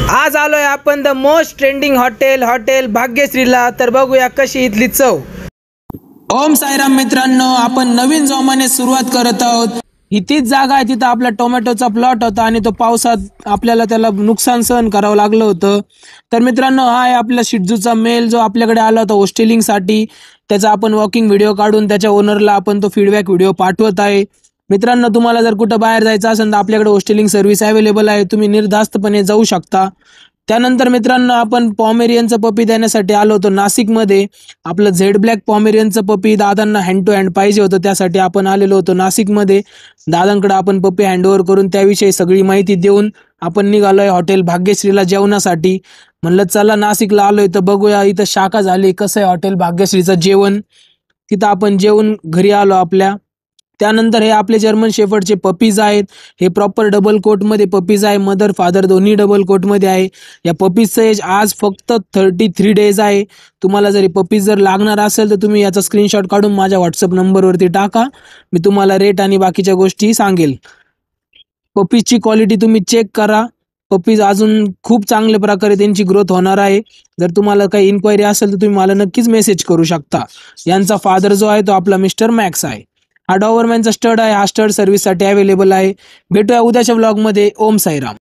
आज आलोय आपण द मोस्ट ट्रेंडिंग हॉटेल भाग्यश्रीला। तर बघूया कशी इथली चव। ओम साईराम मित्रांनो, आपण नवीन जोमाने सुरुवात करत आहोत। ही तीच जागा आहे तिथं आपला टोमॅटोचा प्लॉट होता आणि तो पावसात आपल्याला त्याला नुकसान सहन करावं लागलं होतं। तर मित्रांनो, हा आहे आपला शिटजूचा मेल जो आपल्याकडे आला होता होस्टेलिंगसाठी। त्याचा आपण वॉकिंग व्हिडिओ काढून त्याच्या ओनरला आपण तो फीडबॅक व्हिडिओ पाठवत आहे। मित्रांनो, तुम्हाला जर कुठं बाहेर जायचं असेल तर आपल्याकडे होस्टेलिंग सर्व्हिस अवेलेबल आहे, तुम्ही निर्धास्तपणे जाऊ शकता। त्यानंतर मित्रांनो, आपण पॉमेरियनचं पपी देण्यासाठी आलो होतो नाशिकमध्ये। आपलं झेड ब्लॅक पॉमेरियनचं पपी दादांना हँड टू हँड पाहिजे होतं, त्यासाठी आपण आलेलो होतो नाशिकमध्ये। दादांकडे आपण पपी हँडओव्हर करून त्याविषयी सगळी माहिती देऊन आपण निघालोय हॉटेल भाग्यश्रीला जेवणासाठी। म्हणलं चला नाशिकला आलोय तर बघूया इथं शाखा झाली कसं आहे हॉटेल भाग्यश्रीचं जेवण। तिथं आपण जेवून घरी आलो आपल्या। त्यानंतर हे आपले जर्मन शेफर्डचे पपीज आहेत। हे प्रॉपर डबल कोटमध्ये पपीज आहे, मदर फादर दोन्ही डबल कोटमध्ये आहे। या पपीजचं एज आज फक्त 33 डेज आहे। तुम्हाला जरी पपीज जर लागणार असेल तर तुम्ही याचा स्क्रीनशॉट काढून माझ्या व्हॉट्सअप नंबरवरती टाका, मी तुम्हाला रेट आणि बाकीच्या गोष्टी सांगेल। पपीजची क्वालिटी तुम्ही चेक करा। पपीज अजून खूप चांगल्या प्रकारे त्यांची ग्रोथ होणार आहे। जर तुम्हाला काही इन्क्वायरी असेल तर तुम्ही मला नक्कीच मेसेज करू शकता। यांचा फादर जो आहे तो आपला मिस्टर मॅक्स आहे। हा डॉबरमॅनचा स्टड आहे, हा स्टड सर्व्हिससाठी अवेलेबल आहे। भेटूया उद्याच्या व्लॉगमध्ये। ओम साईराम।